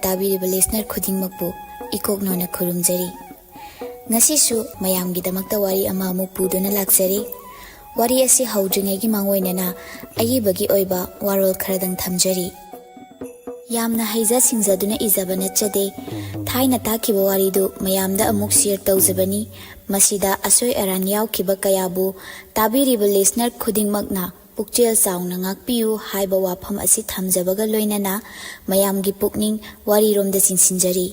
ताबीरिबा listener खुदिंगमकपु इकोकनोना खुरुमजरी ngasisu mayamgidamagta wari ama amuk puduna laksari wari asi hawdringaigi mangoinana ayibagi oiba warol kharadang thamjari yamna haija singjaduna ijaba nachade thaina takiba waridu mayamda amuk share tawjabani masida asoi aran yawkiba kayabu tabiriba listener khudingmakna pukchel saungna ngakpiu haiba wafam asi thamjabaga loinana mayamgi pukning wari romda chingsinjari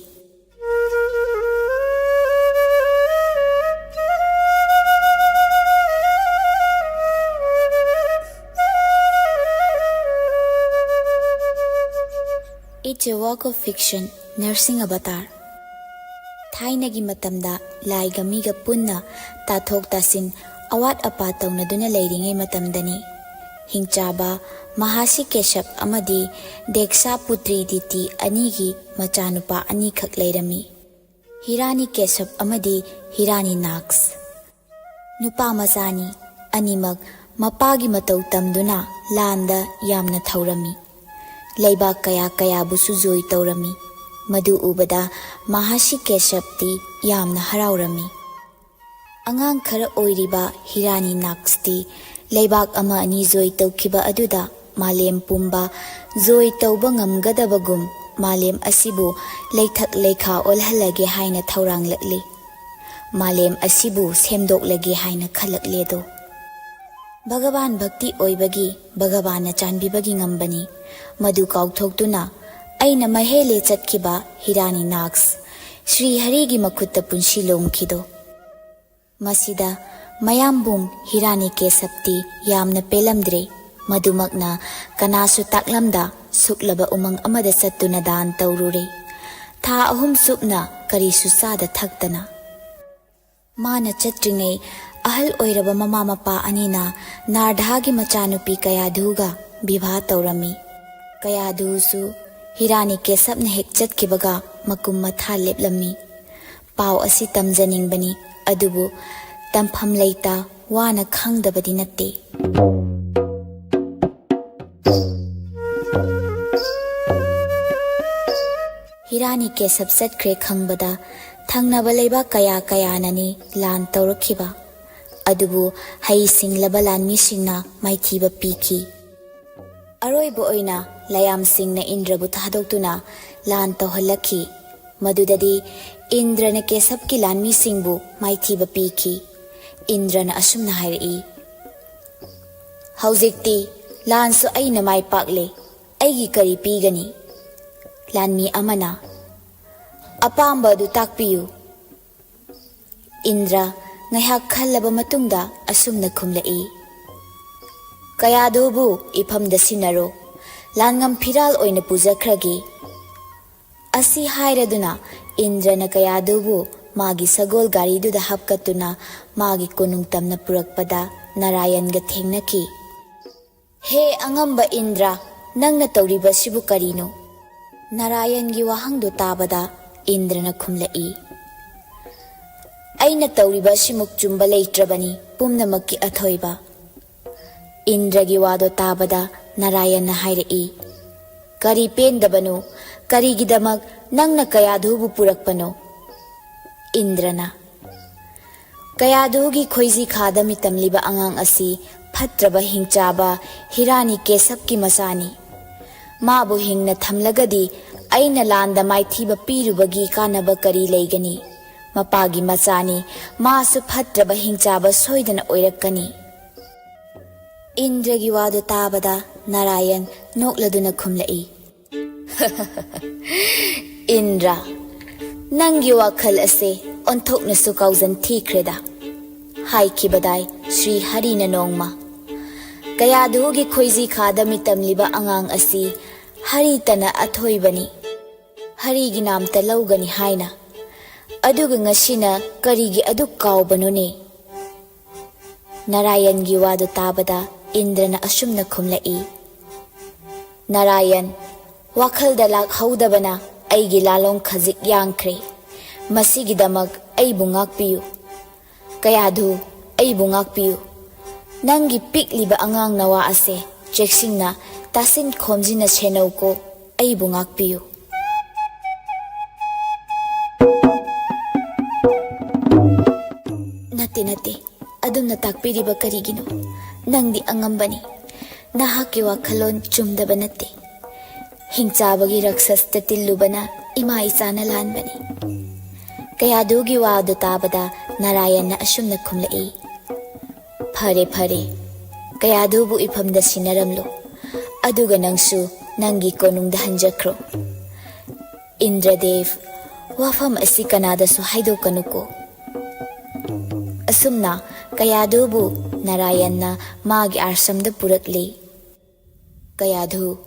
It's a work of fiction, nursing avatar. Thainagi matamda laiga miga punna tathok tasin awat apa taunaduna leiringai matamdani. Hingchaba Mahasi Keshap amadi Deksa Putri Diti anigi machanupa ani khak leirami. Hirani Keshap amadi Hirani Naks. Nupa mazani animag mapagi matau tamduna landa yamna thaurami. Laibak kaya kaya busu zoi taurami madu ubada Mahasi Keshapti yamna haraurami angang khara oiriba Hirani Naksti laibak ama ani zoi taukiba aduda malem pumba zoi tauba ngamgadabagum malem asibu leithak lekha olhalage haina thaurang lakli malem asibu semdoklage haina khalakle do Bhagavan Bhakti oibagi Bhagavana chanbibagi ngambani madu kauthoktuna aina mahele chatkiba Hirani Naks Sri Harigi makutta punshi lomkido masida mayambung Hirani Kesapti yamna pelamdre madumakna kanasu taklamda suklaba umang amada sattuna dan taurure tha ahum supna karisu sada thaktana mana chatringai ahal oiraba mama mapa anina nardhagi machanupi kayadhuga bibha taurami kayadhusu Hirani Kesapna hek chatkibaga makum matha leplami pau asi tamjaningbani adubu tampham leita wana khangdabadi natte Hirani Kesap satkre khangbada thangnaba leiba kaya kayanani lan taurakhiba adubu hai singlaba lanmi singna maithiba piki aroibo oina layam singna Indrabu thadoktuna lan tawhalakhi madudadi Indrana Kesapki lanmi singbu maithiba piki Indrana asumna hairi hauzikti lansu aina mai pakle aigi kari pigani lanmi amana apamba du takpiyu Indra ngayhak khallaba matungda asumna khumlai kayadobu ifamda sinaro langam phiral oina pujakragi asi hairaduna Indrana kayadobu magi sagol gari du da hapkatuna magi konung tamna purakpada Narayan ga thengnaki he angamba Indra nangna tawriba sibu karino Narayan gi wahang du tabada Indrana khumlai aina tawriba simuk chumba leitrabani pumnamakki athoiba Indragi wado tabada Narayana hairei kari pendabano karigidamak nangna kayadhubu purakpano Indrana kayadhugi khoiji khadami tamliba angang asi phatraba hingchaba Hirani Kesapki masani mabu hingna thamlagadi aina landa maithiba pirubagi kanaba kari leigani mapagi masani masu phatraba hingchaba soidana oirakani Indragi wado tabada Narayan nokladuna khumlai Indra nangi wakhal ase onthokna su kauzan thikreda haikibadai Sri Harina nongma kayadhugi khoiji khadami tamliba angang asi haritana athoibani harigi namta laugani haina aduga ngasina karigi adu kaubano Narayan gi wado tabada Indrana asumna khumlai Narayan wakhal dalak haudabana aigi lalong khazik yangkre masigidamak aibu ngakpiyu kayadhu aibu ngakpiyu nangi pikliba angang nawa ase cheksingna tasin khomjina chenauko aibu ngakpiyu Nate nate, adumna takpiriba karigino. Nangdi angambani. Nahaki wakhalon chumdaba nate. Hingchabagi raksasta tillubana ima isana lanbani. Kayadugi wado tabada Narayana asumna khumlai. Phare phare, kayadubu ifamda sinaramlo. Aduga nangsu nangi konungda hanjakro. Indradev, wafam asi kanadasu haidokanuko. Asumna kayadubu Narayana magi arsamda purakli. Kayadu,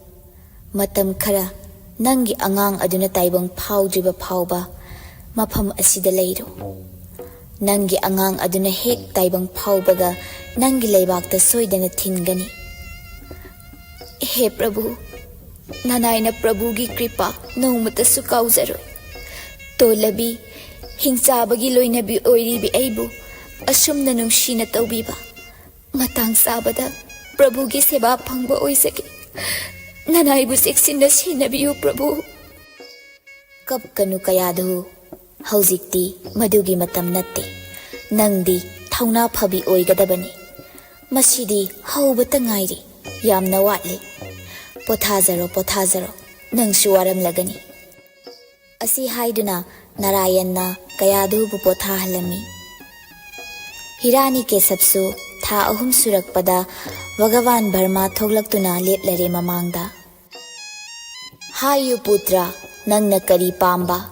matam khara nangi angang aduna taibang phawdriba phawba mafam asida leiro. Nangi angang aduna hek taibang phawbaga nangi leibakta soidana thingani. He Prabhu, Nanayana Prabhugi kripa naumatasu kauzaro. Tolabi, hingchabagi loinabi oiribi aibu asumna nungshina taubiba. Matang sabada Prabhugi seba phangba oisake. Nanaybu seksinda sinabiyu Prabhu. Kapkanu kayadu. Hauzikti madugi matam natte. Nangdi thauna phabi oigadabani. Masidi haubata ngairi. Yamna watli. Pothazaro pothazaro. Nangsu waram lagani. Asi haiduna Narayana kayadubu pothahalami. Hirani ke sabsu tha ahum surakpada Bhagavan Bharma thoglaktuna leplare mamangda. Hayu putra nangna kari pamba.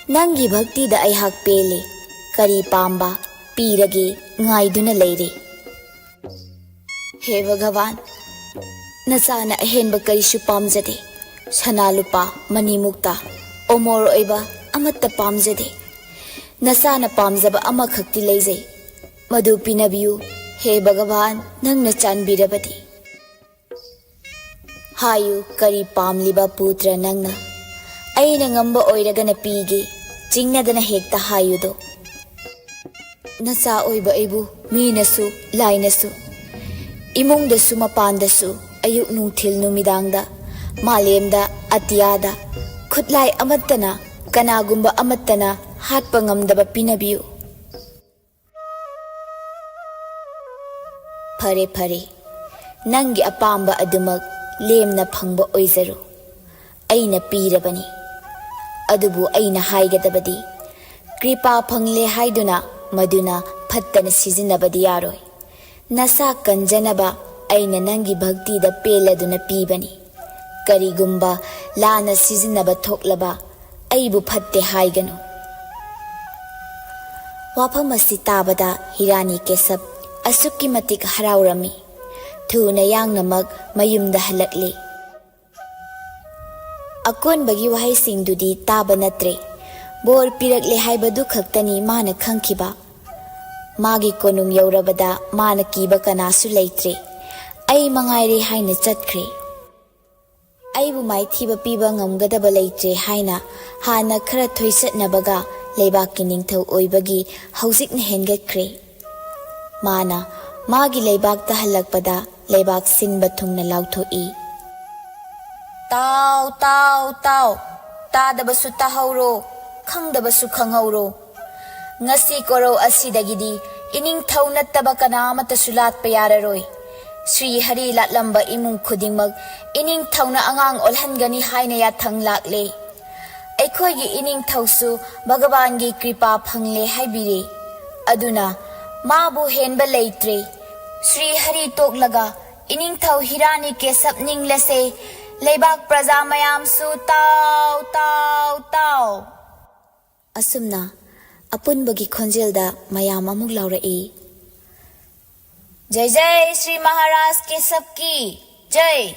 Nangi bhakti da aihak pele. Kari pamba pirage ngaiduna leire. He Bhagavan, Nasana ahenba karishu pamjade. Sanalupa manimukta omor oiba amatta pamjade. Nasana pamjaba ama khakti leije. Madu pinabiyu. He Bhagavan, nangna chanbirabadi. Hayu kari pamliba putra nangna. Aina ngamba oiragana pige. Jingnadana hekta hayudo. Nasa oiba aibu minasu lainasu. Imungdasu mapandasu ayuk nungthil numidangda. Malemda atiyada. Khutlai amattana kanagumba amattana hatpa ngamdaba pinabiyu. Phare phare, nangi apamba adumak lemna phangba oizaru. Aina pirabani. Adubu aina haigadabadi. Kripa phangle haiduna maduna phattana sizinabadi yaroi. Nasa kanjanaba aina nangi bhakti da peladuna pibani. Karigumba lana sizinaba thoklaba aibu phatte haiganu. Waphamasi tabada Hirani Kesab asukki matik haraurami. Thuna yangnamag mayumda halakli. Akon bagi wahai singdudi taba natre. Bor pirakle haibadu khaktani mana khangkiba. Magi konung yaurabada mana kiba kanasu leitre. Ai mangairi haina chatkre. Aibu mai thiba piba ngamgadaba leitre haina hana khara thoisatnabaga leibaki ningthau oibagi hauzikna hengatkre. Mana magi leibakta halakpada leibak sinba thungna lauthoi. Tau tau tau tadabasu tahauro khangdabasu khanghauro. Ngasi koro asidagidi ining thau nattaba kanamatasu latpa yararoi. Sri Hari latlamba imung khudingmag ining thauna angang olhangani haina yathang lakle. Aikhoigi ining thausu Bhagavangi kripa phangle haibire. Aduna mabu henba leitre. Sri Hari toklaga ining thau Hirani Kesab ninglase. Leibak praja mayam su tau tau tau. Asumna apun bagi khonjelda mayam amuk laurai. Jai Jai Shri Maharaj Kesab ki Jai.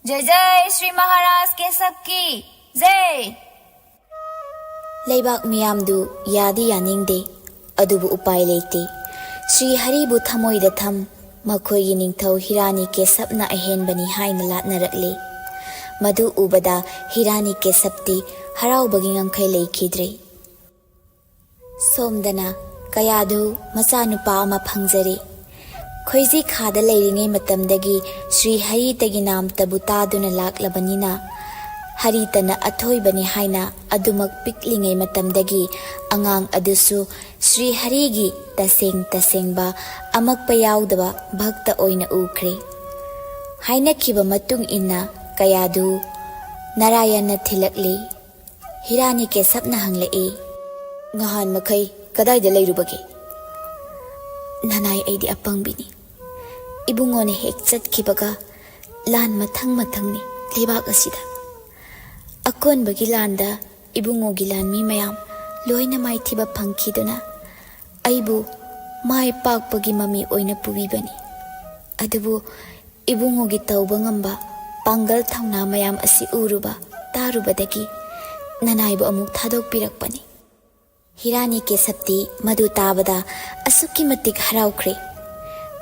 Jai Jai Shri Maharaj Kesab ki Jai. Leibak miyamdu yadi yaningde adubu upai leite. Sri Haribu thamoida tham Makhoi ningthau Hirani Kesabna ahenbani haina latnarakle. Madu ubada Hirani Kesabti haraubagi ngangkhai leikhidre. Somdana kayadu machanupa ama phangjare. Khoiji khada leiringai matamdagi Sri Hari tagi nam tabu taduna laklabanina Haritana athoibani haina adumak piklingay matamdagi angang adusu Sri Harigi tasengba amakpayawdaba bhakta oina ukre. Haina kiba matung inna kayadu Narayana thilakli. Hiranikesapna hanglai. Ngahan makai kadayda layrubagi? Nanay aidi apangbini. Ibungone hek chatkibaga lan mathang-mathangni lebak asida. Akonbagi landa ibungogi lan mi mayam loina maithiba phangkhiduna aibu mai pakpagi mami oina pubibani. Adubu ibungogi tauba ngamba pangal thauna mayam asi uruba tarubadagi nanaibu amuk thadokpirakpani. Hiranikesapti madu tabada asuki matik haraukre.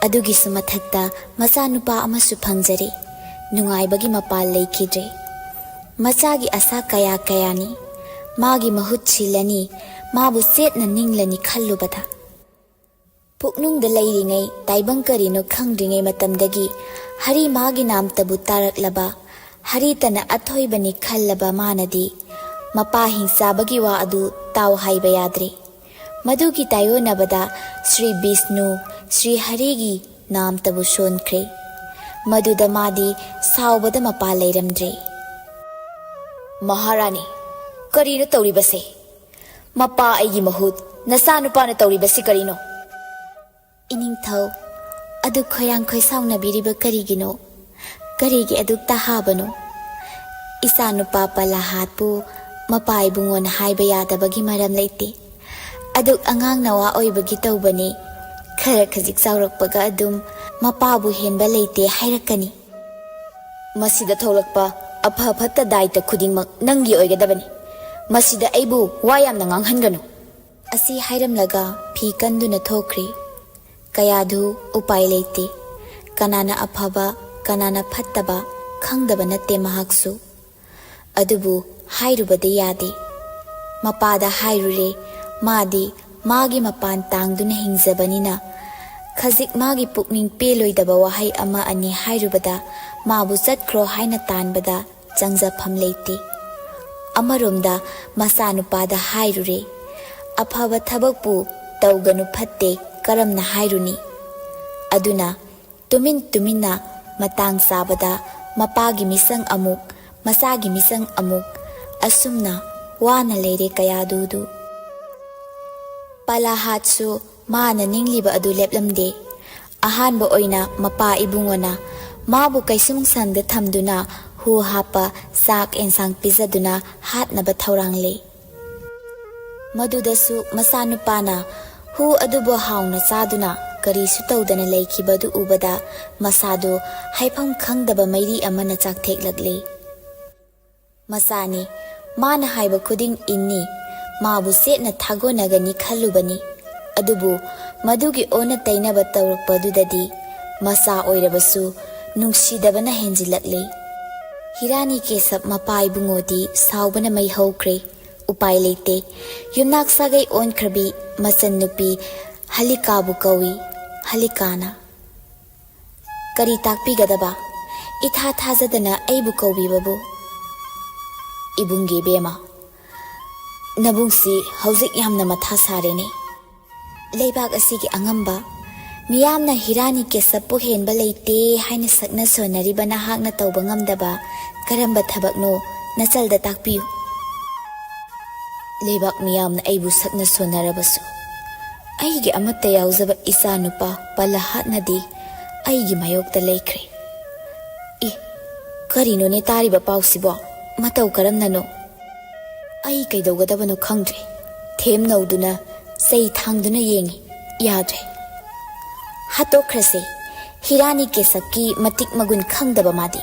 Adugisu mathakta machanupa amasu phangjare. Nungaibagi mapal leikidre. Machagi asa kaya-kayani. Magi mahut silani. Mabu setna ninglani khallubada. Puknungda layringai taibang karino khangdringai matamdagi hari magi nam tabu taraklaba. Hari tana athoibani khallaba manadi. Mapa hingsabagi wa adu tau haiba yadre. Madugi tayonabada Sri Vishnu Sri Harigi nam tabu sonkre. Maduda madi saubada mapa layramdre. Maharani, karino tauribase? Mapa aigi mahut nasanupana tauribase karino? Iningthau adu khoyang khoisauna biriba karigino? Karigi adu tahabano? Isanupa palahatpu mapa ibungon haiba yadabagi maram leite. Aduk angang nawa oibagi taubani. Khara khajik saurakpaga adum mapabu henba leite hairakani. Masida tholakpa apha phatta daita khudingmak nangi oigadabani. Masida aibu wayamna nganghanganu. Asi hairamlaga phi kanduna thokri. Kayadu upai leite. Kanana aphaba kanana phattaba khangdaba natte mahaksu. Adubu hairubade yade. Mapada hairure madi magi mapan tangduna hingzabanina. Khajik magi pukning peloidaba wahai ama ani hairubada mabu chatkro haina tanbada changjafam leite. Amaromda masanupada hairure. Aphaba thabakpu tauganu phatte karamna hairuni. Aduna tuminna matang sabada mapagi misang amuk masagi misang amuk asumna wana leire kayadudu. Palahatsu maana ningliba adu leplamde. Ahanba oina mapa ibungona mabu kaisumung sangda thamduna hu hapa sak ensang pizaduna hatnaba thaurang-le. Madudasu masanupana hu adubo hauna chaduna karisu tawdana leikibadu ubada masado haifam khangdaba mairi amana chaktheklakle. Masani mana haiba khuding inni mabu setna thagonagani khallubani. Adubu madugi ona tainaba tawrakpadudadi masa oirabasu nungsidabana henjilakle. Hiranikesap mapa ibungodi saubana mai haukre. Upai leite yumnak sagai onkrabi masan nupi halikabu kawi halikana. Kari takpigadaba itha thajadana aibu kawbibabu. Ibungi bema nabungsi hauzik yamna matha sarene. Leibak asigi angamba miyamna Hiranikesappu henba leite haina sakna sonariba nahakna tawba ngamdaba karamba thabakno nachalda takpiyu. Leibak miyamna aibu sakna sonarabasu aigi amatta yauzaba isa nupa palahatnadi aigi mayokta leikre. Karino ne tariba pausibo matau karamnano? Ai kaidaugadabano khangdre. Them nauduna sei thangduna yengi yadre. Hatokrase Hiranikesapki matik magun khangdaba madi.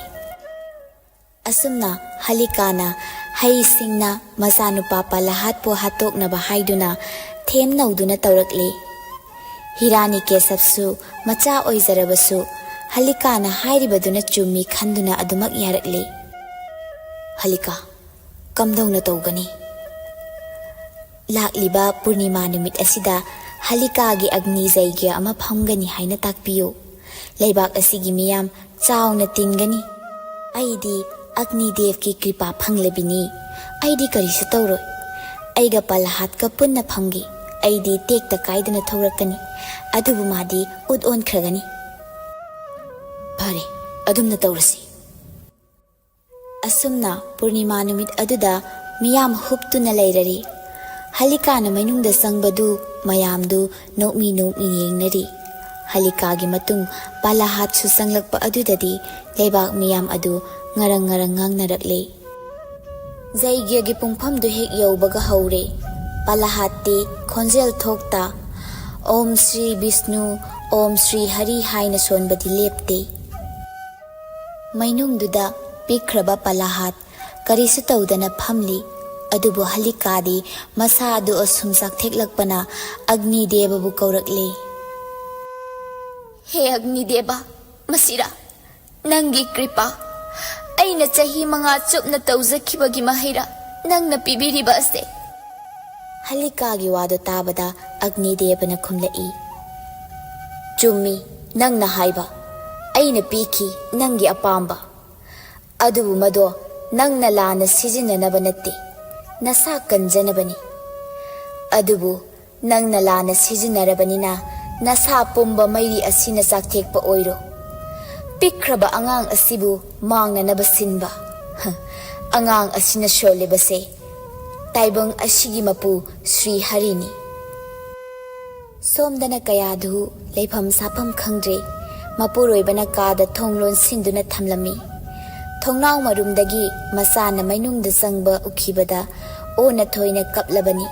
Asumna halikana hai singna masanupa palahatpo hatoknaba haiduna them nauduna tawrakle. Hiranikesapsu macha oizarabasu halikana hairibaduna chummi khanduna adumak yarakle. Halika kamdauna tawgani? Lakliba Purnima numit asida Halikagi agni zaigya ama phamgani haina takpiyo. Leibak asigi miyam chawna tingani. Aidi Agnidev की कृपा फंगलबिनी अइदी करिसु तौरोय अइगा पलाहात का पुन्ना fungi अइदी तेक्ता कायदना थौरकनी अदुबु मादी उद ओनख्रगनी फरे अदुमना तौरसी असुमना पूर्णिमा नुमित अदुदा मियाम हुप्तुना लैररी हलिकाना मैनुंगदा संगबदु मयामदु नोकमी येंगनरी हलिकागी मतुंग पलाहात सु संगलकपा अदुददी लेबाक मियाम अदु ngarang ngangnaragले जैग्यगी पुंगफमदु हेक यौबगा हौरे पलाहाती खोंजेल थोक्ता ओम श्री विष्णु ओम Shri Hari हाइना सोनबदी लेप्ते मैनुंगदुदा पिख्रबा पलाहात करिसु तौदना फमली अदुबु हलिकादी मसादु assume साक्थेक्लकपना अग्निदेवबु कौरकले हे अग्निदेवा मसिरा नंगी कृपा अइना चही मंगा चुपना तौजखिबगी महिरा नंगना पिबिरिबा असे हलिकागी वादो ताबदा अग्निदेवना खुमलई चुम्मी नंगना हाइबा अइना पीखी नंगी अपाम्बा अदुबु मदो नंगना लाना सिजिननबा नत्ते नसा कंजनबनी अदुबु नंगना लाना सिजिनरबनिना नसा पुंबा मैरी असिना चाकथेक्पा ओइरो पिख्रबा अंगांग असिबु मांगननबा सिनबा अंगांग असिना शोलेबसे ताइबंग असिगी मपु श्री हरिनी सोमदना कयाधु लेफम साफम खंग्रे मपुरोइबना कादा थोंगलोन सिंदुना थमलमी थोंगनाव मरुमदगी मसाना मैनुंगदा संगबा उखिबदा ओना थोइना कपलबनी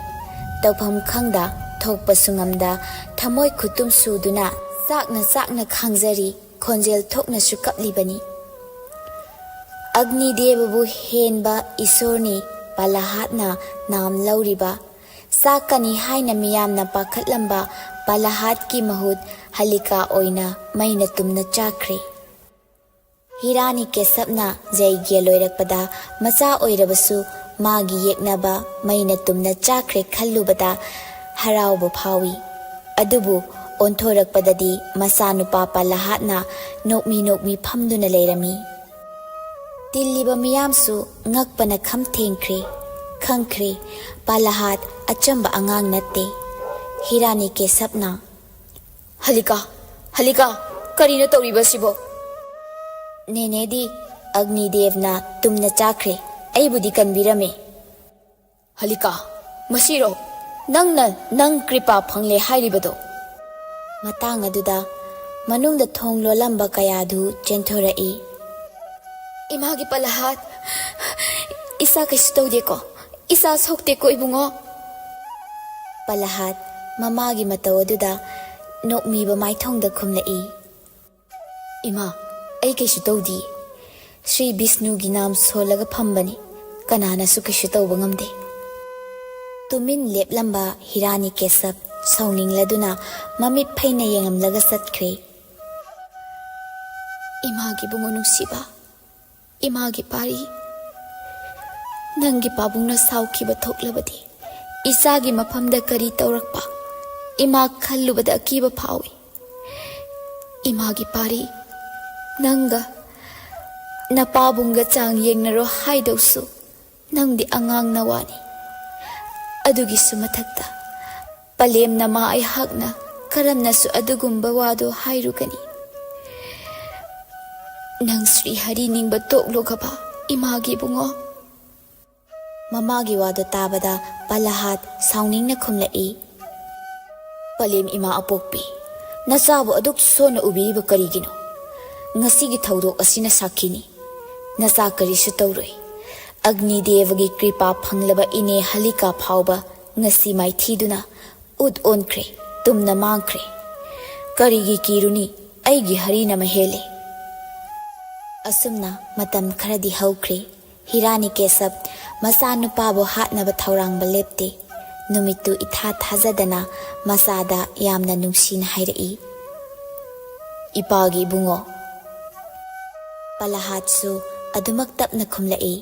तौफम खंगदा थोकपा सुंगमदा थमोय खुतुम सुदुना चाकना खांगजरी खोंजेल थोकना सु कपलिबनी अग्निदेवबु हेनबा ईश्वरनी पलाहातना नाम लौरिबा साकनी हाइना मियामना पाखतलंबा पलाहात की महुत हलिका ओइना मैना तुमना चाख्रे हिरानी के सपना जैग्य लोइरकपदा मचा ओइरबसु मागी येकनबा मैना तुमना चाख्रे खल्लुबदा हराउबा फावी अदुबु ओंथोरकपददी मसानुपा पलाहातना नोकमी फमदुना लेरमी तिल्लिबा मियामसु ngakpana खमथेंख्रे खंख्रे पलाहात अचंबा अंगांग नत्ते हिरानी के सपना हलिका करीनो तौरिबसिबो नेनेदी अग्निदेवना तुमना चाख्रे अइबुदी कनबिरमे हलिका मसिरो नंग कृपा फंगले हाइरिबदो मतांग अदुदा मनुंगदा थोंग लोलंबा कयाधु चेंथोरई इमागी पलाहात इसा कैसु तौदेको इसा सोक्तेको इबुंगो पलाहात ममागी मतौ अदुदा नोकमीबा माइथोंगदा खुमलई इमा अई कैसु तौदी श्री विष्णु की नाम सोलगा फंबनी कनानासु कैसु तौबा ngamde तुमिन लेपलंबा हिरानी केसब सौनिंगलदुना ममित फैना येंगमलगा सत्ख्रे इमागी बुंगो नुसिबा इमागी पारी नंगी पाबुंगना साउखिबा थोक्लबदी इसागी मफमदा करी तौरकपा इमा खल्लुबदा अकीबा फावी इमागी पारी नंगा नपाबुंगा चांग येंगनरो हाइदौसु नंगदी अंगांग नवानी अदुगी सुमथक्ता पलेम नमा अयहाकना करमनसु अदुगुंबा वादो हाइरुगनी नंग श्री हरि निंगबा तोक्लोगबा इमागी बुंगो ममागी वादो ताबदा पलाहात साउनिंगना खुमलई पलेम इमा अपोक्पी नचाबो अदुक सोना उबिरिबा करिगिनो ngasi थौदोक असिना साखिनी नचा करिसु तौरोय अग्निदेवगी कृपा फंगलबा इने हलिका फावबा ngasi माइथीदुना उद ओनख्रे तुमना मांख्रे करिगी किरुनी अइगी हरिना महेले असुमना मतम खरदी हौख्रे हिरानी केसब मसानुपाबो हातनबा थौरांगबा लेप्ते नुमितु इथा थाजदना मसादा यामना नुंगसिना हाइरई इपागी बुंगो पलाहातसु अदुमक तपना खुमलई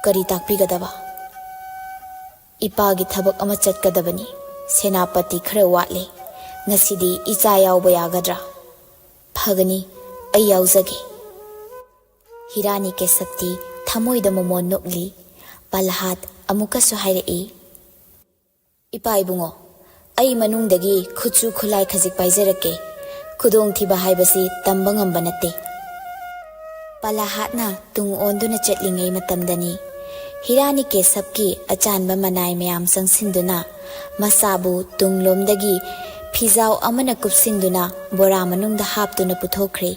करी ताकपीगदबा इपागी थबक अमा चटकदबनी सेनापति खरा वाटले ngasiदी इचा यावबा यागद्रा फगनी अई यावजगे ꯍꯤꯔꯥꯅꯤꯀꯦꯁꯞꯇꯤ ꯊꯃꯣꯏꯗ ꯃꯣꯃꯣꯟ ꯅꯣꯛꯂꯤ꯫ ꯄꯂꯍꯥꯠ ꯑꯃꯨꯛꯀꯁꯨ ꯍꯥꯏꯔꯛꯏ, ꯏꯄꯥ ꯏꯕꯨꯡꯉꯣ, ꯑꯩ ꯃꯅꯨꯡꯗꯒꯤ ꯈꯨꯠꯁꯨ ꯈꯨꯠꯂꯥꯏ ꯈꯖꯤꯛ ꯄꯥꯏꯖꯔꯛꯀꯦ꯫ ꯈꯨꯗꯣꯡꯊꯤꯕ ꯍꯥꯏꯕꯁꯤ ꯇꯝꯕ ꯉꯝꯕ ꯅꯠꯇꯦ꯫ ꯄꯂꯍꯥꯠꯅ ꯇꯨꯡ ꯑꯣꯟꯗꯨꯅ ꯆꯠꯂꯤꯉꯩ ꯃꯇꯝꯗꯅꯤ ꯍꯤꯔꯥꯅꯤꯀꯦꯁꯞꯀꯤ ꯑꯆꯥꯟꯕ ꯃꯅꯥꯏ ꯃꯌꯥꯝ ꯆꯪꯁꯤꯟꯗꯨꯅ ꯃꯁꯥꯕꯨ ꯇꯨꯡꯂꯣꯝꯗꯒꯤ ꯐꯤꯖꯥꯎ ꯑꯃꯅ ꯀꯨꯞꯁꯤꯟꯗꯨꯅ ꯕꯣꯔꯥ ꯃꯅꯨꯡꯗ ꯍꯥꯞꯇꯨꯅ ꯄꯨꯊꯣꯛꯈ꯭ꯔꯦ꯫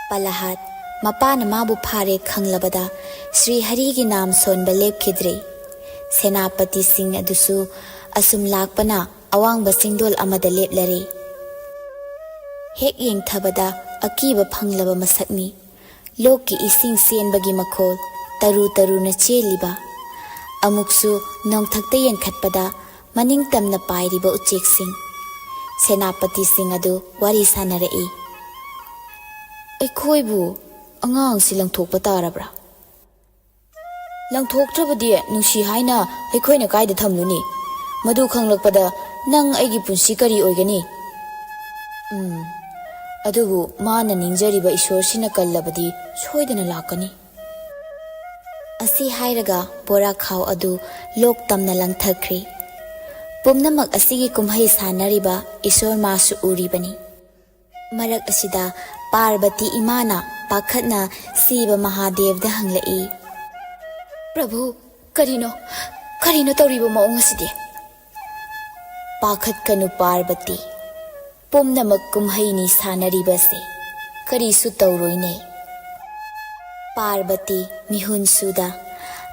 ꯄꯂꯍꯥꯠ ꯃꯄꯥꯅ ꯃꯥꯕꯨ ꯐꯥꯔꯦ ꯈꯪꯂꯕꯗ ꯁ꯭ꯔꯤꯍꯔꯤꯒꯤ ꯅꯥꯝ ꯁꯣꯟꯕ ꯂꯦꯞꯈꯤꯗ꯭ꯔꯦ꯫ ꯁꯦꯅꯥꯄꯇꯤꯁꯤꯡ ꯑꯗꯨꯁꯨ ꯑꯁꯨꯝ ꯂꯥꯛꯄꯅ ꯑꯋꯥꯡꯕ ꯆꯤꯡꯗꯣꯜ ꯑꯃꯗ ꯂꯦꯞꯂꯔꯦ꯫ ꯍꯦꯛ ꯌꯦꯡꯊꯕꯗ ꯑꯀꯤꯕ ꯐꯪꯂꯕ ꯃꯁꯛꯅꯤ꯫ ꯂꯣꯛꯀꯤ ꯏꯁꯤꯡ ꯆꯦꯟꯕꯒꯤ ꯃꯈꯣꯜ ꯇꯔꯨ ꯇꯔꯨꯅ ꯆꯦꯜꯂꯤꯕ, ꯑꯃꯨꯛꯁꯨ ꯅꯣꯡꯊꯛꯇ ꯌꯦꯡꯈꯠꯄꯗ ꯃꯅꯤꯡꯇꯝꯅ ꯄꯥꯏꯔꯤꯕ ꯎꯆꯦꯛꯁꯤꯡ꯫ ꯁꯦꯅꯥꯄꯇꯤꯁꯤꯡ ꯑꯗꯨ ꯋꯥꯔꯤ ꯁꯥꯅꯔꯛꯏ꯫ ꯑꯩꯈꯣꯏꯕꯨ ꯑꯉꯥꯡꯁꯤ ꯂꯪꯊꯣꯛꯄ ꯇꯥꯔꯕ꯭ꯔꯥ? ꯂꯪꯊꯣꯛꯇ꯭ꯔꯕꯗꯤ ꯅꯨꯡꯁꯤ ꯍꯥꯏꯅ ꯑꯩꯈꯣꯏꯅ ꯀꯥꯏꯗ ꯊꯝꯂꯨꯅꯤ? ꯃꯗꯨ ꯈꯪꯂꯛꯄꯗ ꯅꯪ ꯑꯩꯒꯤ ꯄꯨꯟꯁꯤ ꯀꯔꯤ ꯑꯣꯏꯒꯅꯤ? ꯑꯗꯨꯕꯨ ꯃꯥꯅ ꯅꯤꯡꯖꯔꯤꯕ ꯏꯁꯣꯔꯁꯤꯅ ꯀꯜꯂꯕꯗꯤ ꯁꯣꯏꯗꯅ ꯂꯥꯛꯀꯅꯤ꯫ ꯑꯁꯤ ꯍꯥꯏꯔꯒ ꯕꯣꯔꯥꯈꯥꯎ ꯑꯗꯨ ꯂꯣꯛ ꯇꯝꯅ ꯂꯪꯊꯈ꯭ꯔꯦ꯫ ꯄꯨꯝꯅꯃꯛ ꯑꯁꯤꯒꯤ ꯀꯨꯝꯍꯩ ꯁꯥꯟꯅꯔꯤꯕ ꯏꯁꯣꯔ ꯃꯥꯁꯨ ꯎꯔꯤꯕꯅꯤ꯫ ꯃꯔꯛ ꯑꯁꯤꯗ ꯄꯥꯔꯕꯇꯤ ꯏꯃꯥꯅ ꯄꯥꯈꯠꯅ ꯁꯤꯕ ꯃꯍꯥꯗꯦꯕꯗ ꯍꯪꯂꯛꯏ, ꯄ꯭ꯔꯚꯨ, ꯀꯔꯤꯅꯣ ꯇꯧꯔꯤꯕ ꯃꯑꯣꯡ ꯑꯁꯤꯗꯤ? ꯄꯥꯈꯠꯀꯅꯨ ꯄꯥꯔꯕꯇꯤ, ꯄꯨꯝꯅꯃꯛ ꯀꯨꯝꯍꯩꯅꯤ ꯁꯥꯟꯅꯔꯤꯕꯁꯦ, ꯀꯔꯤꯁꯨ ꯇꯧꯔꯣꯏꯅꯦ꯫ ꯄꯥꯔꯕꯇꯤ ꯃꯤꯍꯨꯟꯁꯨꯗ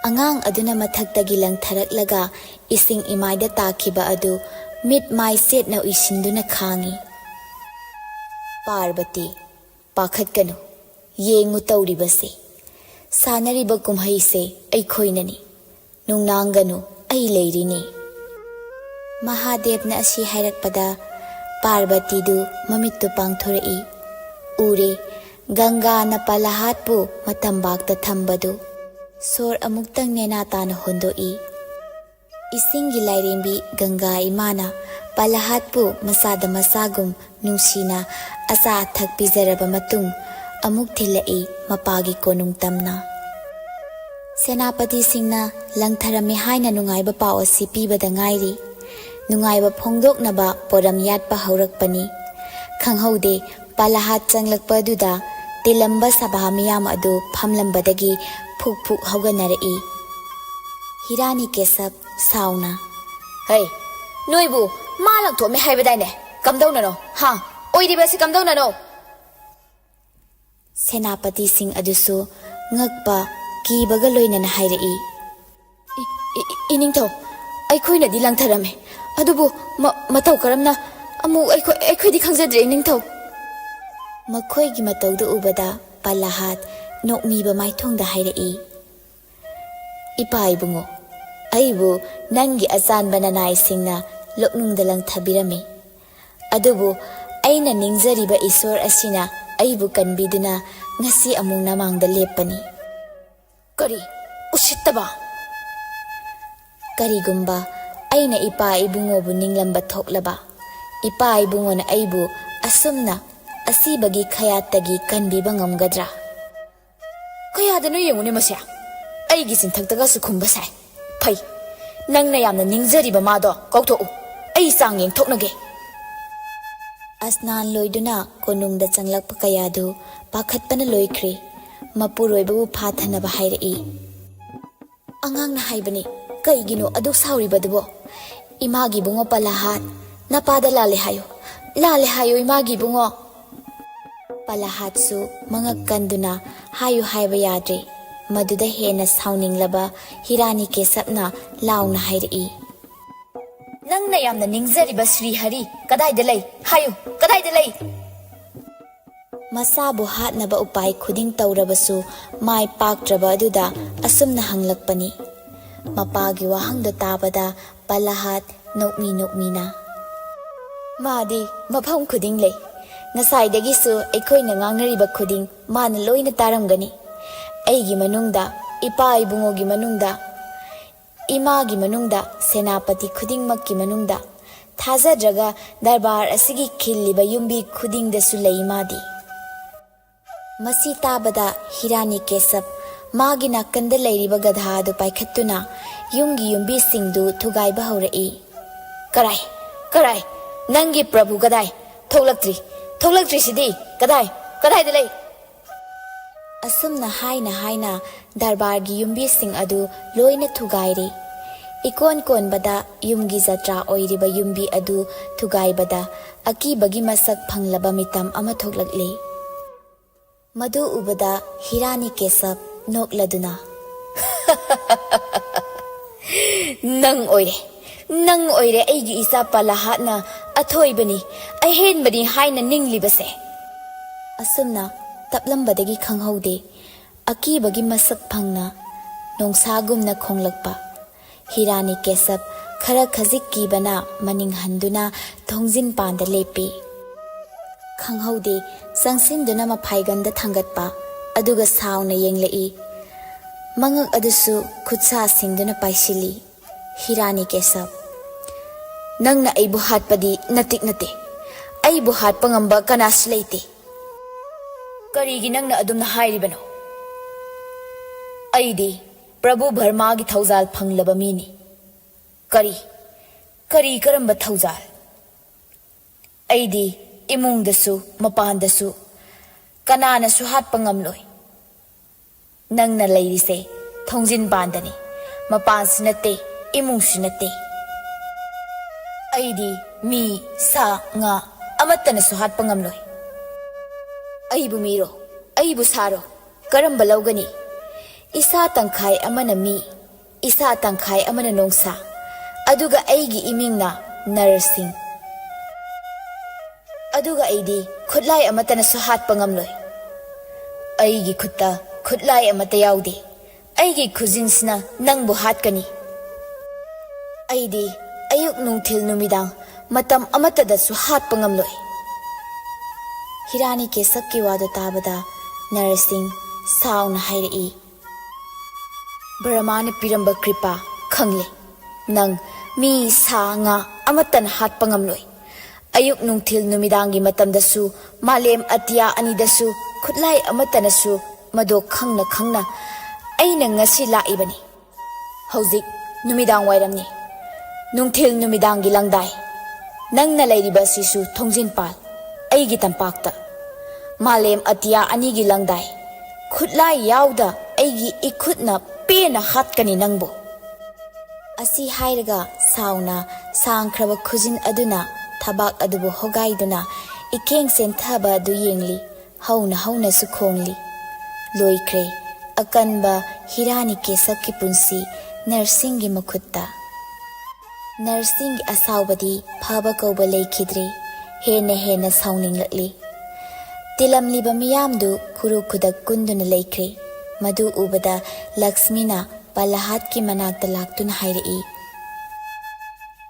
ꯑꯉꯥꯡ ꯑꯗꯨꯅ ꯃꯊꯛꯇꯒꯤ ꯂꯪꯊꯔꯛꯂꯒ ꯏꯁꯤꯡ ꯏꯃꯥꯏꯗ ꯇꯥꯈꯤꯕ ꯑꯗꯨ ꯃꯤꯠ ꯃꯥꯏ ꯆꯦꯠꯅ ꯎꯏꯁꯤꯟꯗꯨꯅ ꯈꯥꯡꯉꯤ꯫ ꯄꯥꯔꯕꯇꯤ, ꯄꯥꯈꯠꯀꯅꯨ, ꯌꯦꯡꯉꯨ ꯇꯧꯔꯤꯕꯁꯦ, ꯁꯥꯟꯅꯔꯤꯕ ꯀꯨꯝꯍꯩꯁꯦ ꯑꯩꯈꯣꯏꯅꯅꯤ, ꯅꯨꯡꯅꯥꯡꯒꯅꯨ, ꯑꯩ ꯂꯩꯔꯤꯅꯤ꯫ ꯃꯍꯥꯗꯦꯕꯅ ꯑꯁꯤ ꯍꯥꯏꯔꯛꯄꯗ ꯄꯥꯔꯕꯇꯤꯗꯨ ꯃꯃꯤꯠꯇꯨ ꯄꯥꯡꯊꯣꯔꯛꯏ꯫ ꯎꯔꯦ ꯒꯪꯒꯥꯅ ꯄꯂꯍꯥꯠꯄꯨ ꯃꯇꯝꯕꯥꯛꯇ ꯊꯝꯕꯗꯨ꯫ ꯁꯣꯔ ꯑꯃꯨꯛꯇꯪ ꯅꯦꯅꯥ ꯇꯥꯅ ꯍꯣꯟꯗꯣꯛꯏ꯫ ꯏꯁꯤꯡꯒꯤ ꯂꯥꯏꯔꯦꯝꯕꯤ ꯒꯪꯒꯥ ꯏꯃꯥꯅ ꯄꯂꯍꯥꯠꯄꯨ ꯃꯆꯥꯗ ꯃꯆꯥꯒꯨꯝ ꯅꯨꯡꯁꯤꯅ ꯑꯆꯥ ꯑꯊꯛ ꯄꯤꯖꯔꯕ ꯃꯇꯨꯡ ꯑꯃꯨꯛ ꯊꯤꯜꯂꯛꯏ ꯃꯄꯥꯒꯤ ꯀꯣꯅꯨꯡ ꯇꯝꯅ꯫ ꯁꯦꯅꯥꯄꯇꯤꯁꯤꯡꯅ ꯂꯪꯊꯔꯝꯃꯤ ꯍꯥꯏꯅ ꯅꯨꯡꯉꯥꯏꯕ ꯄꯥꯎ ꯑꯁꯤ ꯄꯤꯕꯗ ꯉꯥꯏꯔꯤ꯫ ꯅꯨꯡꯉꯥꯏꯕ ꯐꯣꯡꯗꯣꯛꯅꯕ ꯄꯣꯔꯝ ꯌꯥꯠꯄ ꯍꯧꯔꯛꯄꯅꯤ꯫ ꯈꯪꯍꯧꯗꯦ ꯄꯂꯍꯥꯠ ꯆꯪꯂꯛꯄ ꯑꯗꯨꯗ ꯇꯤꯜꯂꯝꯕ ꯁꯚꯥ ꯃꯤꯌꯥꯝ ꯑꯗꯨ ꯐꯝꯂꯝꯕꯗꯒꯤ ꯐꯨꯛ ꯐꯨꯛ ꯍꯧꯒꯠꯅꯔꯛꯏ꯫ ꯍꯤꯔꯥꯅꯤꯀꯦꯁꯞ ꯁꯥꯎꯅ, ꯍꯩ, ꯅꯣꯏꯕꯨ ꯃꯥ ꯂꯪꯊꯣꯛꯑꯝꯃꯦ ꯍꯥꯏꯕꯗꯥꯏꯅꯦ? ꯀꯝꯗꯧꯅꯅꯣ? ꯑꯣꯏꯔꯤꯕꯁꯤ ꯀꯝꯗꯧꯅꯅꯣ? ꯁꯦꯅꯥꯄꯇꯤꯁꯤꯡ ꯑꯗꯨꯁꯨ ꯉꯛꯄ ꯀꯤꯕꯒ ꯂꯣꯏꯅꯅ ꯍꯥꯏꯔꯛꯏ, ꯏꯅꯤꯡꯊꯧ, ꯑꯩꯈꯣꯏꯅꯗꯤ ꯂꯪꯊꯔꯝꯃꯦ, ꯑꯗꯨꯕꯨ ꯃꯇꯧ ꯀꯔꯝꯅ? ꯑꯃꯨꯛ ꯑꯩꯈꯣꯏꯗꯤ ꯈꯪꯖꯗ꯭ꯔꯦ ꯏꯅꯤꯡꯊꯧ꯫ ꯃꯈꯣꯏꯒꯤ ꯃꯇꯧꯗꯨ ꯎꯕꯗ ꯄꯂꯍꯥꯠ ꯅꯣꯛꯃꯤꯕ ꯃꯥꯏꯊꯣꯡꯗ ꯍꯥꯏꯔꯛꯏ, ꯏꯄꯥ ꯏꯕꯨꯡꯉꯣ, ꯑꯩꯕꯨ ꯅꯪꯒꯤ ꯑꯆꯥꯟꯕ ꯅꯅꯥꯏꯁꯤꯡꯅ ꯂꯣꯛꯅꯨꯡꯗ ꯂꯪꯊꯕꯤꯔꯝꯃꯤ, ꯑꯗꯨꯕꯨ ꯑꯩꯅ ꯅꯤꯡꯖꯔꯤꯕ ꯏꯁꯣꯔ ꯑꯁꯤꯅ ꯑꯩꯕꯨ ꯀꯟꯕꯤꯗꯨꯅ ꯉꯁꯤ ꯑꯃꯨꯛ ꯅꯃꯥꯡꯗ ꯂꯦꯞꯄꯅꯤ꯫ ꯀꯔꯤ ꯎꯁꯤꯠꯇꯕ! ꯀꯔꯤꯒꯨꯝꯕ ꯑꯩꯅ ꯏꯄꯥ ꯏꯕꯨꯡꯉꯣꯕꯨ ꯅꯤꯡꯂꯝꯕ ꯊꯣꯛꯂꯕ, ꯏꯄꯥ ꯏꯕꯨꯡꯉꯣꯅ ꯑꯩꯕꯨ ꯑꯁꯨꯝꯅ ꯑꯁꯤꯕꯒꯤ ꯈꯌꯥꯠꯇꯒꯤ ꯀꯟꯕꯤꯕ ꯉꯝꯒꯗ꯭ꯔꯥ? ꯀꯌꯥꯗꯅꯣ ꯌꯦꯡꯉꯨꯅꯦ ꯃꯁꯦ, ꯑꯩꯒꯤ ꯆꯤꯟꯊꯛꯇꯒꯁꯨ ꯈꯨꯝꯕ ꯁꯥꯏ꯫ ꯐꯩ, ꯅꯪꯅ ꯌꯥꯝꯅ ꯅꯤꯡꯖꯔꯤꯕ ꯃꯥꯗꯣ ꯀꯧꯊꯣꯛꯎ, ꯑꯩ ꯆꯥꯡ ꯌꯦꯡꯊꯣꯛꯅꯒꯦ꯫ ꯑꯁꯅꯥꯟ ꯂꯣꯏꯗꯨꯅ ꯀꯣꯅꯨꯡꯗ ꯆꯪꯂꯛꯄ ꯀꯌꯥꯗꯨ ꯄꯥꯈꯠꯄꯅ ꯂꯣꯏꯈ꯭ꯔꯦ꯫ ꯃꯄꯨꯔꯣꯏꯕꯕꯨ ꯐꯥꯊꯅꯕ ꯍꯥꯏꯔꯛꯏ꯫ ꯑꯉꯥꯡꯅ ꯍꯥꯏꯕꯅꯤ, ꯀꯩꯒꯤꯅꯣ ꯑꯗꯨꯛ ꯁꯥꯎꯔꯤꯕꯗꯨꯕꯣ? ꯏꯃꯥꯒꯤ ꯏꯕꯨꯡꯉꯣ ꯄꯂꯍꯥꯠ, ꯅꯄꯥꯗ ꯂꯥꯜꯂꯦ ꯍꯥꯏꯌꯣ ꯏꯃꯥꯒꯤ ꯏꯕꯨꯡꯉꯣ꯫ ꯄꯂꯍꯥꯠꯁꯨ ꯃꯉꯛ ꯀꯟꯗꯨꯅ ꯍꯥꯏꯌꯨ ꯍꯥꯏꯕ ꯌꯥꯗ꯭ꯔꯦ꯫ ꯃꯗꯨꯗ ꯍꯦꯟꯅ ꯁꯥꯎꯅꯤꯡꯂꯕ ꯍꯤꯔꯥꯅꯤꯀꯦꯁꯞꯅ ꯂꯥꯎꯅ ꯍꯥꯏꯔꯛꯏ, ꯅꯪꯅ ꯌꯥꯝꯅ ꯅꯤꯡꯖꯔꯤꯕ ꯁ꯭ꯔꯤꯍꯔꯤ ꯀꯗꯥꯏꯗ ꯂꯩ? ꯍꯥꯏꯌꯨ, ꯀꯗꯥꯏꯗ ꯂꯩ? ꯃꯁꯥꯕꯨ ꯍꯥꯠꯅꯕ ꯎꯄꯥꯏ ꯈꯨꯗꯤꯡ ꯇꯧꯔꯕꯁꯨ ꯃꯥꯏ ꯄꯥꯛꯇ꯭ꯔꯕ ꯑꯗꯨꯗ ꯑꯁꯨꯝꯅ ꯍꯪꯂꯛꯄꯅꯤ꯫ ꯃꯄꯥꯒꯤ ꯋꯥꯍꯪꯗꯣ ꯇꯥꯕꯗ ꯄꯂꯍꯥꯠ ꯅꯣꯛꯃꯤꯅ, ꯃꯥꯗꯤ ꯃꯐꯝ ꯈꯨꯗꯤꯡ ꯂꯩ, ꯉꯁꯥꯏꯗꯒꯤꯁꯨ ꯑꯩꯈꯣꯏꯅ ꯉꯥꯡꯅꯔꯤꯕ ꯈꯨꯗꯤꯡ ꯃꯥꯅ ꯂꯣꯏꯅ ꯇꯥꯔꯝꯒꯅꯤ꯫ ꯑꯩꯒꯤ ꯃꯅꯨꯡꯗ, ꯏꯄꯥ ꯏꯕꯨꯡꯉꯣꯒꯤ ꯃꯅꯨꯡꯗ, ꯏꯃꯥꯒꯤ ꯃꯅꯨꯡꯗ, ꯁꯦꯅꯥꯄꯇꯤ ꯈꯨꯗꯤꯡꯃꯛꯀꯤ ꯃꯅꯨꯡꯗ, ꯊꯥꯖꯗ꯭ꯔꯒ ꯗꯔꯕꯥꯔ ꯑꯁꯤꯒꯤ ꯈꯤꯜꯂꯤꯕ ꯌꯨꯝꯕꯤ ꯈꯨꯗꯤꯡꯗꯁꯨ ꯂꯩ ꯃꯥꯗꯤ꯫ ꯃꯁꯤ ꯇꯥꯕꯗ ꯍꯤꯔꯥꯅꯤꯀꯦꯁꯞ ꯃꯥꯒꯤ ꯅꯥꯀꯟꯗ ꯂꯩꯔꯤꯕ ꯒꯙꯥ ꯑꯗꯨ ꯄꯥꯏꯈꯠꯇꯨꯅ ꯌꯨꯝꯒꯤ ꯌꯨꯝꯕꯤꯁꯤꯡꯗꯨ ꯊꯨꯒꯥꯏꯕ ꯍꯧꯔꯛꯏ꯫ ꯀꯔꯥꯏ ꯀꯔꯥꯏ ꯅꯪꯒꯤ ꯄ꯭ꯔꯚꯨ ꯀꯗꯥꯏ ꯊꯣꯛꯂꯛꯇ꯭ꯔꯤꯁꯤꯗꯤ ꯀꯗꯥꯏꯗ ꯂꯩ? ꯑꯁꯨꯝꯅ ꯍꯥꯏꯅ ꯗꯔꯕꯥꯔꯒꯤ ꯌꯨꯝꯕꯤꯁꯤꯡ ꯑꯗꯨ ꯂꯣꯏꯅ ꯊꯨꯒꯥꯏꯔꯦ꯫ ꯏꯀꯣꯟ ꯀꯣꯟꯕꯗ ꯌꯨꯝꯒꯤ ꯖꯇ꯭ꯔꯥ ꯑꯣꯏꯔꯤꯕ ꯌꯨꯝꯕꯤ ꯑꯗꯨ ꯊꯨꯒꯥꯏꯕꯗ ꯑꯀꯤꯕꯒꯤ ꯃꯁꯛ ꯐꯪꯂꯕ ꯃꯤꯇꯝ ꯑꯃ ꯊꯣꯛꯂꯛꯂꯦ꯫ ꯃꯗꯨ ꯎꯕꯗ ꯍꯤꯔꯥꯅꯤꯀꯦꯁꯞ ꯅꯣꯛꯂꯗꯨꯅ ꯅꯪ ꯑꯣꯏꯔꯦ ꯑꯩꯒꯤ ꯏꯆꯥ ꯄꯂꯥꯍꯥꯠꯅ ꯑꯊꯣꯏꯕꯅꯤ ꯑꯍꯦꯟꯕꯅꯤ ꯍꯥꯏꯅ ꯅꯤꯡꯂꯤꯕꯁꯦ꯫ ꯑꯁꯨꯝꯅ ꯇꯞꯂꯝꯕꯗꯒꯤ ꯈꯪꯍꯧꯗꯦ ꯑꯀꯤꯕꯒꯤ ꯃꯁꯛ ꯐꯪꯅ ꯅꯣꯡꯁꯥꯒꯨꯝꯅ ꯈꯣꯡꯂꯛꯄ ꯍꯤꯔꯥꯅꯤꯀꯦꯁꯞ ꯈꯔ ꯈꯖꯤꯛ ꯀꯤꯕꯅ ꯃꯅꯤꯡ ꯍꯟꯗꯨꯅ ꯊꯣꯡꯖꯤꯟꯄꯥꯟꯗ ꯂꯦꯞꯄꯤ꯫ ꯈꯪꯍꯧꯗꯦ ꯆꯪꯁꯤꯟꯗꯨꯅ ꯃꯐꯥꯏꯒꯟꯗ ꯊꯥꯡꯒꯠꯄ ꯑꯗꯨꯒ ꯁꯥꯎꯅ ꯌꯦꯡꯂꯛꯏ꯫ ꯃꯉꯛ ꯑꯗꯨꯁꯨ ꯈꯨꯠꯁꯥꯁꯤꯡꯗꯨꯅ ꯄꯥꯏꯁꯤꯜꯂꯤ꯫ ꯍꯤꯔꯥꯅꯤꯀꯦꯁꯞ, ꯅꯪꯅ ꯑꯩꯕꯨ ꯍꯥꯠꯄꯗꯤ ꯅꯠꯇꯦ ꯑꯩꯕꯨ ꯍꯥꯠꯄ ꯉꯝꯕ ꯀꯅꯥꯁꯨ ꯂꯩꯇꯦ꯫ ꯀꯔꯤꯒꯤ ꯅꯪꯅ ꯑꯗꯨꯝꯅ ꯍꯥꯏꯔꯤꯕꯅꯣ? ꯑꯩꯗꯤ ꯄ꯭ꯔꯚꯨ ꯚꯔꯃꯥꯒꯤ ꯊꯧꯖꯥꯜ ꯐꯪꯂꯕ ꯃꯤꯅꯤ꯫ ꯀꯔꯝꯕ ꯊꯧꯖꯥꯜ? ꯑꯩꯗꯤ ꯏꯃꯨꯡꯗꯁꯨ ꯃꯄꯥꯟꯗꯁꯨ ꯀꯅꯥꯅꯁꯨ ꯍꯥꯠꯄ ꯉꯝꯂꯣꯏ꯫ ꯅꯪꯅ ꯂꯩꯔꯤꯁꯦ ꯊꯣꯡꯖꯤꯟꯄꯥꯟꯗꯅꯤ, ꯃꯄꯥꯟꯁꯨ ꯅꯠꯇꯦ ꯏꯃꯨꯡꯁꯨ ꯅꯠꯇꯦ꯫ ꯑꯩꯗꯤ ꯃꯤ ꯁꯥ ꯉꯥ ꯑꯃꯠꯇꯅꯁꯨ ꯍꯥꯠꯄ ꯉꯝꯂꯣꯏ꯫ ꯑꯩꯕꯨ ꯃꯤꯔꯣ ꯑꯩꯕꯨ ꯁꯥꯔꯣ ꯀꯔꯝꯕ ꯂꯧꯒꯅꯤ? ꯏꯁꯥ ꯇꯪꯈꯥꯏ ꯑꯃꯅ ꯃꯤ, ꯏꯁꯥ ꯇꯪꯈꯥꯏ ꯑꯃꯅ ꯅꯣꯡꯁꯥ, ꯑꯗꯨꯒ ꯑꯩꯒꯤ ꯏꯃꯤꯡꯅ ꯅꯔꯁꯤꯡ꯫ ꯑꯗꯨꯒ ꯑꯩꯗꯤ ꯈꯨꯠꯂꯥꯏ ꯑꯃꯠꯇꯅꯁꯨ ꯍꯥꯠꯄ ꯉꯝꯂꯣꯏ꯫ ꯑꯩꯒꯤ ꯈꯨꯠꯇ ꯈꯨꯠꯂꯥꯏ ꯑꯃꯠꯇ ꯌꯥꯎꯗꯦ꯫ ꯑꯩꯒꯤ ꯈꯨꯖꯤꯟꯁꯤꯅ ꯅꯪꯕꯨ ꯍꯥꯠꯀꯅꯤ꯫ ꯑꯩꯗꯤ ꯑꯌꯨꯛ ꯅꯨꯡꯊꯤꯜ ꯅꯨꯃꯤꯗꯥꯡ ꯃꯇꯝ ꯑꯃꯠꯇꯗꯁꯨ ꯍꯥꯠꯄ ꯉꯝꯂꯣꯏ꯫ ꯍꯤꯔꯥꯅꯤꯀꯦꯁꯞꯀꯤ ꯋꯥꯗꯨ ꯇꯥꯕꯗ ꯅꯔꯁꯤꯡ ꯁꯥꯎꯅ ꯍꯥꯏꯔꯛꯏ꯫ ꯕ꯭ꯔꯍꯃꯥꯅ ꯄꯤꯔꯝꯕ ꯀ꯭ꯔꯤꯄꯥ ꯈꯪꯂꯦ꯫ ꯅꯪ ꯃꯤ ꯁꯥ ꯉꯥ ꯑꯃꯠꯇꯅ ꯍꯥꯠꯄ ꯉꯝꯂꯣꯏ꯫ ꯑꯌꯨꯛ ꯅꯨꯡꯊꯤꯜ ꯅꯨꯃꯤꯗꯥꯡꯒꯤ ꯃꯇꯝꯗꯁꯨ ꯃꯥꯂꯦꯝ ꯑꯇꯤꯌꯥ ꯑꯅꯤꯗꯁꯨ ꯈꯨꯠꯂꯥꯏ ꯑꯃꯠꯇꯅꯁꯨ ꯃꯗꯣ ꯈꯪꯅ ꯑꯩꯅ ꯉꯁꯤ ꯂꯥꯛꯏꯕꯅꯤ꯫ ꯍꯧꯖꯤꯛ ꯅꯨꯃꯤꯗꯥꯡ ꯋꯥꯏꯔꯝꯅꯤ, ꯅꯨꯡꯊꯤꯜ ꯅꯨꯃꯤꯗꯥꯡꯒꯤ ꯂꯪꯗꯥꯏ꯫ ꯅꯪꯅ ꯂꯩꯔꯤꯕ ꯑꯁꯤꯁꯨ ꯊꯣꯡꯖꯤꯟꯄꯥꯜ, ꯑꯩꯒꯤ ꯇꯝꯄꯥꯛꯇ ꯃꯥꯂꯦꯝ ꯑꯇꯤꯌꯥ ꯑꯅꯤꯒꯤ ꯂꯪꯗꯥꯏ꯫ ꯈꯨꯠꯂꯥꯏ ꯌꯥꯎꯗ ꯑꯩꯒꯤ ꯏꯈꯨꯠꯅ ꯄꯦꯟꯅ ꯍꯥꯠꯀꯅꯤ ꯅꯪꯕꯨ꯫ ꯑꯁꯤ ꯍꯥꯏꯔꯒ ꯁꯥꯎꯅ ꯁꯥꯡꯈ꯭ꯔꯕ ꯈꯨꯖꯤꯟ ꯑꯗꯨꯅ ꯊꯕꯥꯛ ꯑꯗꯨꯕꯨ ꯍꯣꯒꯥꯏꯗꯨꯅ ꯏꯈꯦꯡ ꯆꯦꯟꯊꯕ ꯑꯗꯨ ꯌꯦꯡꯂꯤ꯫ ꯍꯧꯅꯁꯨ ꯈꯣꯡꯂꯤ꯫ ꯂꯣꯏꯈ꯭ꯔꯦ ꯑꯀꯟꯕ ꯍꯤꯔꯥꯅꯤꯀꯦꯁꯞꯀꯤ ꯄꯨꯟꯁꯤ ꯅꯔꯁꯤꯡꯒꯤ ꯃꯈꯨꯠꯇ꯫ ꯅꯔꯁꯤꯡꯒꯤ ꯑꯁꯥꯎꯕꯗꯤ ꯐꯕ ꯀꯧꯕ ꯂꯩꯈꯤꯗ꯭ꯔꯦ꯫ ꯍꯦꯟꯅ ꯁꯥꯎꯅꯤꯡꯂꯛꯂꯤ꯫ ꯇꯤꯜꯂꯝꯂꯤꯕ ꯃꯤꯌꯥꯝꯗꯨ ꯈꯨꯔꯨ ꯈꯨꯗꯛ ꯀꯨꯟꯗꯨꯅ ꯂꯩꯈ꯭ꯔꯦ꯫ ꯃꯗꯨ ꯎꯕꯗ ꯂꯛꯁꯃꯤꯅ ꯄꯂꯥꯍꯥꯠꯀꯤ ꯃꯅꯥꯛꯇ ꯂꯥꯛꯇꯨꯅ ꯍꯥꯏꯔꯛꯏ꯫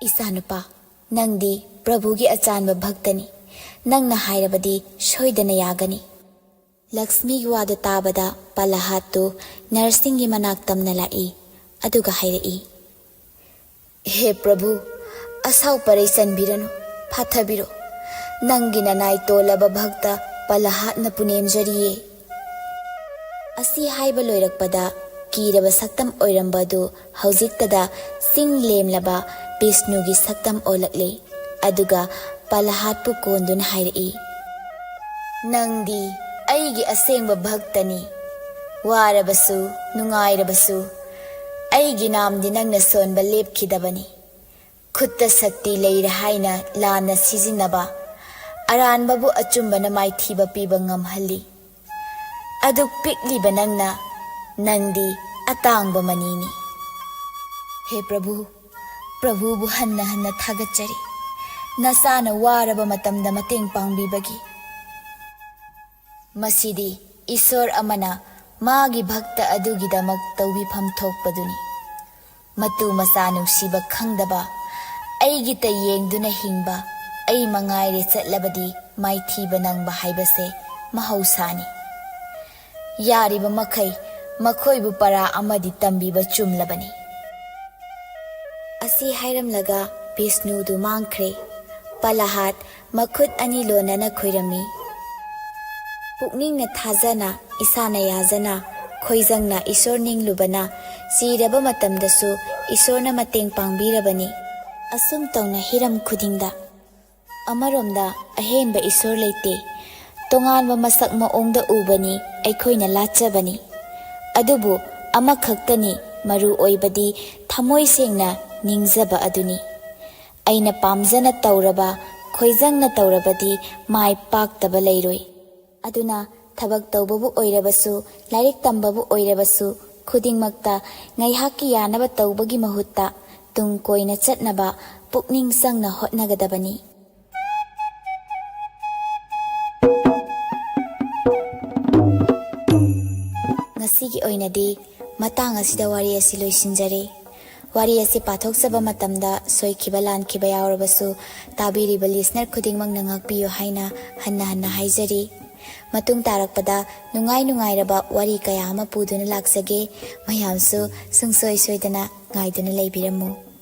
ꯏꯆꯥꯅꯨꯄꯥ, ꯅꯪꯗꯤ ꯄ꯭ꯔꯚꯨꯒꯤ ꯑꯆꯥꯟꯕ ꯚꯛꯇꯅꯤ꯫ ꯅꯪꯅ ꯍꯥꯏꯔꯕꯗꯤ ꯁꯣꯏꯗꯅ ꯌꯥꯒꯅꯤ꯫ ꯂꯛꯁꯃꯤꯒꯤ ꯋꯥꯗꯨ ꯇꯥꯕꯗ ꯄꯂꯥꯍꯥꯠꯇꯨ ꯅꯔꯁꯤꯡꯒꯤ ꯃꯅꯥꯛ ꯇꯝꯅ ꯂꯥꯛꯏ꯫ ꯑꯗꯨꯒ ꯍꯥꯏꯔꯛꯏ, ꯍꯦ ꯄ꯭ꯔꯚꯨ, ꯑꯁꯥꯎ ꯄꯔꯩ ꯆꯟꯕꯤꯔꯅꯨ, ꯐꯥꯊꯕꯤꯔꯣ꯫ ꯅꯪꯒꯤ ꯅꯅꯥꯏ ꯇꯣꯜꯂꯕ ꯚꯛꯇ ꯄꯂꯥꯍꯥꯠꯅ ꯄꯨꯅꯦꯝꯖꯔꯤꯌꯦ꯫ ꯑꯁꯤ ꯍꯥꯏꯕ ꯂꯣꯏꯔꯛꯄꯗ ꯀꯤꯔꯕ ꯁꯛꯇꯝ ꯑꯣꯏꯔꯝꯕ ꯑꯗꯨ ꯍꯧꯖꯤꯛꯇꯗ ꯆꯤꯡ ꯂꯦꯝꯂꯕ ꯕꯤꯁꯅꯨꯒꯤ ꯁꯛꯇꯝ ꯑꯣꯜꯂꯛꯂꯦ꯫ ꯑꯗꯨꯒ ꯄꯂꯥꯍꯥꯠꯄꯨ ꯀꯣꯟꯗꯨꯅ ꯍꯥꯏꯔꯛꯏ, ꯅꯪꯗꯤ ꯑꯩꯒꯤ ꯑꯁꯦꯡꯕ ꯚꯛꯇꯅꯤ꯫ ꯋꯥꯔꯕꯁꯨ ꯅꯨꯡꯉꯥꯏꯔꯕꯁꯨ ꯑꯩꯒꯤ ꯅꯥꯝꯗꯤ ꯅꯪꯅ ꯁꯣꯟꯕ ꯂꯦꯞꯈꯤꯗꯕꯅꯤ꯫ ꯈꯨꯠꯇ ꯁꯛꯇꯤ ꯂꯩꯔꯦ ꯍꯥꯏꯅ ꯂꯥꯟꯅ ꯁꯤꯖꯤꯟꯅꯕ ꯑꯔꯥꯟꯕꯕꯨ ꯑꯆꯨꯝꯕꯅ ꯃꯥꯏꯊꯤꯕ ꯄꯤꯕ ꯉꯝꯍꯜꯂꯤ꯫ ꯑꯗꯨꯛ ꯄꯤꯛꯂꯤꯕ ꯅꯪꯗꯤ ꯑꯇꯥꯡꯕ ꯃꯅꯤꯅꯤ꯫ ꯍꯦ ꯄ꯭ꯔꯚꯨꯕꯨ ꯍꯟꯅ ꯊꯥꯒꯠꯆꯔꯤ, ꯅꯆꯥꯅ ꯋꯥꯔꯕ ꯃꯇꯝꯗ ꯃꯇꯦꯡ ꯄꯥꯡꯕꯤꯕꯒꯤ꯫ ꯃꯁꯤꯗꯤ ꯏꯁꯣꯔ ꯑꯃꯅ ꯃꯥꯒꯤ ꯚꯛꯇ ꯑꯗꯨꯒꯤꯗꯃꯛ ꯇꯧꯕꯤꯐꯝ ꯊꯣꯛꯄꯗꯨꯅꯤ꯫ ꯃꯇꯨ ꯃꯆꯥ ꯅꯨꯡꯁꯤꯕ ꯈꯪꯗꯕ ꯑꯩꯒꯤꯇ ꯌꯦꯡꯗꯨꯅ ꯍꯤꯡꯕ ꯑꯩ ꯃꯉꯥꯏꯔꯦ ꯆꯠꯂꯕꯗꯤ ꯃꯥꯏꯊꯤꯕ ꯅꯪꯕ ꯍꯥꯏꯕꯁꯦ ꯃꯍꯧꯁꯥꯅꯤ꯫ ꯌꯥꯔꯤꯕ ꯃꯈꯩ ꯃꯈꯣꯏꯕꯨ ꯄꯔꯥ ꯑꯃꯗꯤ ꯇꯝꯕꯤꯕ ꯆꯨꯝꯂꯕꯅꯤ꯫ ꯑꯁꯤ ꯍꯥꯏꯔꯝꯂꯒ ꯕꯤꯁꯅꯨꯗꯨ ꯃꯥꯡꯈ꯭ꯔꯦ꯫ ꯄꯂꯥꯍꯥꯠ ꯃꯈꯨꯠ ꯑꯅꯤ ꯂꯣꯟꯅꯅ ꯈꯣꯏꯔꯝꯃꯤ꯫ ꯄꯨꯛꯅꯤꯡꯅ ꯊꯥꯖꯅ ꯏꯁꯥꯅ ꯌꯥꯖꯅ ꯈꯣꯏꯖꯪꯅ ꯏꯁꯣꯔ ꯅꯤꯡꯂꯨꯕꯅ ꯁꯤꯔꯕ ꯃꯇꯝꯗꯁꯨ ꯏꯁꯣꯔꯅ ꯃꯇꯦꯡ ꯄꯥꯡꯕꯤꯔꯕꯅꯤ꯫ ꯑꯁꯨꯝ ꯇꯧꯅ ꯍꯤꯔꯝ ꯈꯨꯗꯤꯡꯗ ꯑꯃꯔꯣꯝꯗ ꯑꯍꯦꯟꯕ ꯏꯁꯣꯔ ꯂꯩꯇꯦ, ꯇꯣꯉꯥꯟꯕ ꯃꯁꯛ ꯃꯑꯣꯡꯗ ꯎꯕꯅꯤ ꯑꯩꯈꯣꯏꯅ ꯂꯥꯠꯆꯕꯅꯤ꯫ ꯑꯗꯨꯕꯨ ꯑꯃꯈꯛꯇꯅꯤ ꯃꯔꯨ ꯑꯣꯏꯕꯗꯤ ꯊꯃꯣꯏ ꯁꯦꯡꯅ ꯅꯤꯡꯖꯕ ꯑꯗꯨꯅꯤ꯫ ꯑꯩꯅ ꯄꯥꯝꯖꯅ ꯇꯧꯔꯕ ꯈꯣꯏꯖꯪꯅ ꯇꯧꯔꯕꯗꯤ ꯃꯥꯏ ꯄꯥꯛꯇꯕ ꯂꯩꯔꯣꯏ꯫ ꯑꯗꯨꯅ ꯊꯕꯛ ꯇꯧꯕꯕꯨ ꯑꯣꯏꯔꯕꯁꯨ ꯂꯥꯏꯔꯤꯛ ꯇꯝꯕꯕꯨ ꯑꯣꯏꯔꯕꯁꯨ ꯈꯨꯗꯤꯡꯃꯛꯇ ꯉꯥꯏꯍꯥꯛꯀꯤ ꯌꯥꯅꯕ ꯇꯧꯕꯒꯤ ꯃꯍꯨꯠꯇ ꯇꯨꯡ ꯀꯣꯏꯅ ꯆꯠꯅꯕ ꯄꯨꯛꯅꯤꯡ ꯆꯪꯅ ꯍꯣꯠꯅꯒꯗꯕꯅꯤ꯫ ꯉꯁꯤꯒꯤ ꯑꯣꯏꯅꯗꯤ ꯃꯇꯥꯡ ꯑꯁꯤꯗ ꯋꯥꯔꯤ ꯑꯁꯤ ꯂꯣꯏꯁꯤꯟꯖꯔꯦ꯫ ꯋꯥꯔꯤ ꯑꯁꯤ ꯄꯥꯊꯣꯛꯆꯕ ꯃꯇꯝꯗ ꯁꯣꯏꯈꯤꯕ ꯂꯥꯟꯈꯤꯕ ꯌꯥꯎꯔꯕꯁꯨ ꯇꯥꯕꯤꯔꯤꯕ ꯂꯤꯁꯅꯔ ꯈꯨꯗꯤꯡꯃꯛꯅ ꯉꯥꯛꯄꯤꯌꯨ ꯍꯥꯏꯅ ꯍꯟꯅ ꯍꯥꯏꯖꯔꯤ꯫ ꯃꯇꯨꯡ ꯇꯥꯔꯛꯄꯗ ꯅꯨꯡꯉꯥꯏꯔꯕ ꯋꯥꯔꯤ ꯀꯌꯥ ꯑꯃ ꯄꯨꯗꯨꯅ ꯂꯥꯛꯆꯒꯦ꯫ ꯃꯌꯥꯝꯁꯨ ꯁꯨꯡꯁꯣꯏ ꯁꯣꯏꯗꯅ ꯉꯥꯏꯗꯨꯅ ꯂꯩꯕꯤꯔꯝꯃꯨ꯫